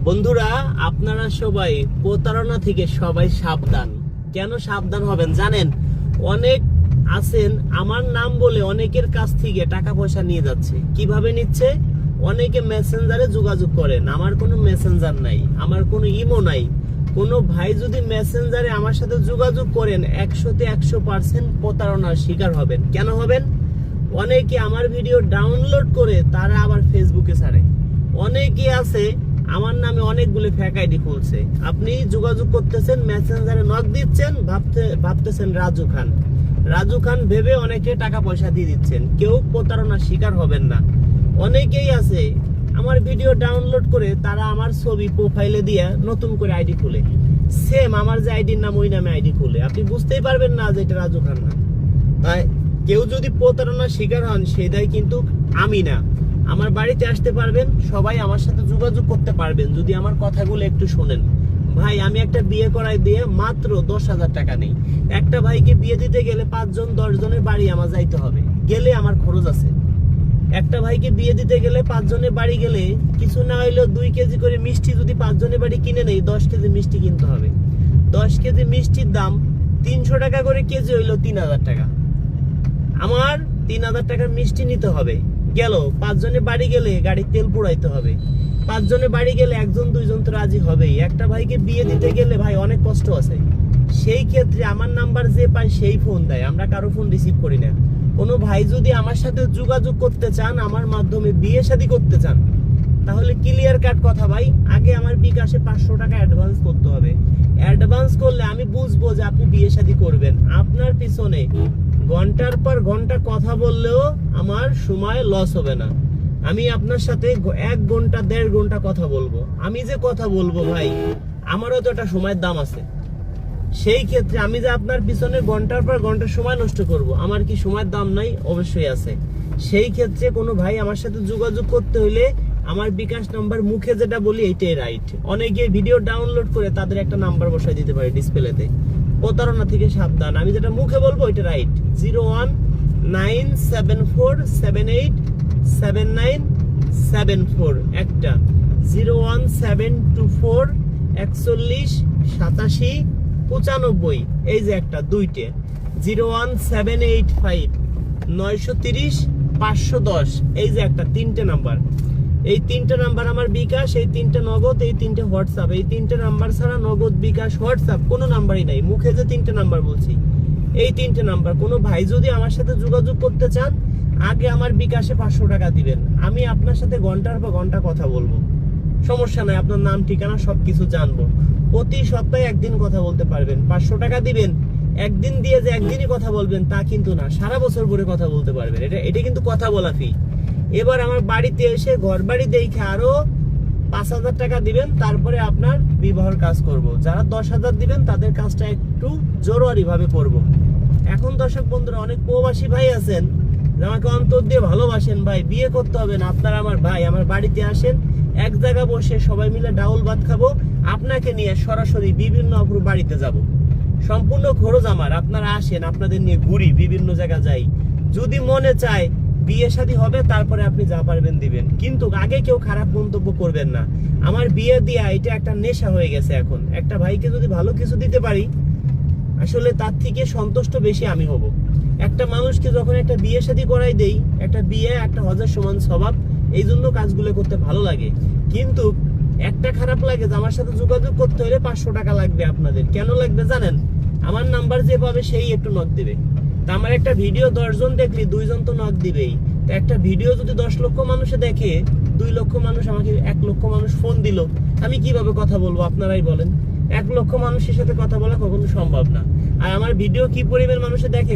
বন্ধুরা, আপনারা সবাই প্রতারণা থেকে সবাই সাবধান। কেন সাবধান হবেন জানেন? অনেক আছেন আমার নাম বলে অনেকের কাছ থেকে টাকা পয়সা নিয়ে যাচ্ছে। কিভাবে নিচ্ছে? অনেকে মেসেঞ্জারে যোগাযোগ করেন। আমার কোনো মেসেঞ্জার নাই, আমার কোনো ইমো নাই। কোনো ভাই যদি মেসেঞ্জারে আমার সাথে যোগাযোগ করেন 100তে 100% প্রতারণার শিকার হবেন। কেন হবেন? অনেকে আমার ভিডিও ডাউনলোড করে তারা আবার ফেসবুকে ছাড়ে। অনেকে আছে আমার নামে অনেকগুলো ফেক আইডি খুলছে। আপনি যোগাযোগ করতেছেন, মেসেঞ্জারে নক দিচ্ছেন, ভাবতেছেন রাজু খান ভেবে অনেকে টাকা পয়সা দিয়ে দিচ্ছেন। কেউ প্রতারণার শিকার হবেন না। অনেকেই আছে আমার ভিডিও ডাউনলোড করে তারা আমার ছবি প্রোফাইলে দিয়ে নতুন করে আইডি খুলে, সেম আমার যে আইডির নাম ওই নামে আইডি খুলে। আপনি বুঝতেই পারবেন না যে এটা রাজু খান না। তাই কেউ যদি প্রতারণার শিকার হন সেটাই কিন্তু আমি না। আমার বাড়িতে আসতে পারবেন, সবাই আমার সাথে যোগাযোগ করতে পারবেন যদি আমার কথাগুলো একটু শোনেন। ভাই, আমি একটা বিয়ে করাই দিয়ে মাত্র 10,000 টাকা নেই। একটা ভাইকে বিয়ে দিতে গেলে 5 জন 10 জনের বাড়ি আমার যাইতে হবে, গেলে আমার খরচ আছে। একটা ভাইকে বিয়ে দিতে গেলে 5 জনের বাড়ি গেলে কিছু না হইলেও 2 কেজি করে মিষ্টি যদি 5 জনের বাড়ি কিনে নেই, 10 কেজি মিষ্টি কিনতে হবে। 10 কেজি মিষ্টির দাম 300 টাকা করে কেজি, হইলো 3,000 টাকা। আমার 3,000 টাকার মিষ্টি নিতে হবে। গেল 5 জনের বাড়ি গেলে গাড়ির তেল পোড়াইতে হবে। 5 জনের বাড়ি গেলে 1 জন 2 জন তো রাজি হবেই। একটা ভাইকে বিয়ে দিতে গেলে ভাই অনেক কষ্ট আছে। সেই ক্ষেত্রে আমার নাম্বার যে পায় সেই ফোন দেয়, আমরা কারো ফোন রিসিভ করি না। কোনো ভাই যদি আমার সাথে যোগাযোগ করতে চান, আমার মাধ্যমে বিয়ে শাদী করতে চান, তাহলে ক্লিয়ার কাট কথা ভাই, আগে আমার বিকাশে 500 টাকা অ্যাডভান্স করতে হবে। অ্যাডভান্স করলে আমি বুঝবো যে আপনি বিয়ে শাদী করবেন। আপনার পিছনে ঘন্টার পর ঘন্টা কথা বললেও আমার সময় লস হবে না। আমি আপনার সাথে 1 ঘন্টা 1.5 ঘন্টা কথা বলবো। আমি যে কথা বলবো ভাই, আমারও তো একটা সময়ের দাম আছে। সেই ক্ষেত্রে আমি যে আপনার পিছনে ঘন্টার পর ঘন্টা সময় নষ্ট করব, আমার কি সময়ের দাম নাই? অবশ্যই আছে। সেই ক্ষেত্রে কোনো ভাই আমার সাথে যোগাযোগ করতে হইলে আমার বিকাশ নাম্বার মুখে যেটা বলি এইটাই রাইট। অনেকে ভিডিও ডাউনলোড করে তাদের একটা নাম্বার বসাই দিতে পারে ডিসপ্লেতে। প্রতারণা থেকে সাবধান। আমি যেটা মুখে বলবো ওইটা রাইট। 01974787974 একটা, 01724418795, এই যে একটা, দুইটে 01785930510, এই যে একটা, 3টে নাম্বার। এই 3টে নাম্বার আমার বিকাশ, এই 3টে নগদ, এই 3টে হোয়াটসঅ্যাপ। এই 3টে নাম্বার ছাড়া নগদ, বিকাশ, হোয়াটসঅ্যাপ কোনো নাম্বারই নাই। মুখে যে 3টে নাম্বার বলছি, এই 3টে নাম্বার। কোনো ভাই যদি আমার সাথে যোগাযোগ করতে চান, আগে আমার বিকাশে 500 টাকা দিবেন। আমি আপনার সাথে ঘন্টার পর ঘন্টা কথা বলবো, সমস্যা নাই। আপনার নাম ঠিকানা সবকিছু জানবো। প্রতি সপ্তাহে 1 দিন কথা বলতে পারবেন। 500 টাকা দিবেন, একদিন দিয়ে যে একদিনই কথা বলবেন তা কিন্তু না, সারা বছর ভরে কথা বলতে পারবেন। এটা কিন্তু কথা বলা ফি। এবার আমার বাড়িতে এসে ঘর বাড়ি দেখে আরো 5,000 টাকা দিবেন, তারপরে আপনার বিবাহের কাজ করব। যারা 10,000 দিবেন তাদের কাজটা একটু জরুরি ভাবে করব। এখন দর্শক বন্ধুরা, অনেক প্রবাসী ভাই আছেন আমাকে অন্তর দিয়ে ভালোবাসেন। ভাই, বিয়ে করতে হবে না, আপনারা আমার ভাই, আমার বাড়িতে আসেন, এক জায়গা বসে সবাই মিলে ডাউল ভাত খাবো। আপনাকে নিয়ে সরাসরি বিভিন্ন অপর বাড়িতে যাব, সম্পূর্ণ খরচ আমার। আপনারা আসেন, আপনাদের নিয়ে ঘুরি, বিভিন্ন জায়গা যাই। যদি মনে চায় বিয়ে শাদী হবে, তারপরে আপনি যা পারবেন দিবেন, কিন্তু আগে কেউ খারাপ মন্তব্য করবেন না। আমার বিয়ে দিয়া এটা একটা নেশা হয়ে গেছে এখন। একটা ভাইকে যদি ভালো কিছু দিতে পারি, আসলে তার থেকে সন্তুষ্ট বেশি আমি হব। একটা মানুষকে যখন একটা বিয়ে শাদী করাই দেই, একটা বিয়ে একটা হজের সমান স্বভাব, এই জন্য কাজগুলো করতে ভালো লাগে। কিন্তু একটা খারাপ লাগে যে আমার সাথে যোগাযোগ করতে হলে 500 টাকা লাগবে। আপনাদের কেন লাগবে জানেন? আমার নাম্বার যে পাবে সেই একটু নক দিবে। তা আমার একটা ভিডিও 10 জন দেখলে 2 জন তো নক দিবেই। তো একটা ভিডিও যদি 10 লক্ষ মানুষে দেখে, 2 লক্ষ মানুষ আমাকে, 1 লক্ষ মানুষ ফোন দিল, আমি কিভাবে কথা বলবো? আপনারাই বলেন। 1 লক্ষ মানুষের সাথে কথা বলা কখনো সম্ভব না। আর আমার ভিডিও কি পরিমাণ মানুষে দেখে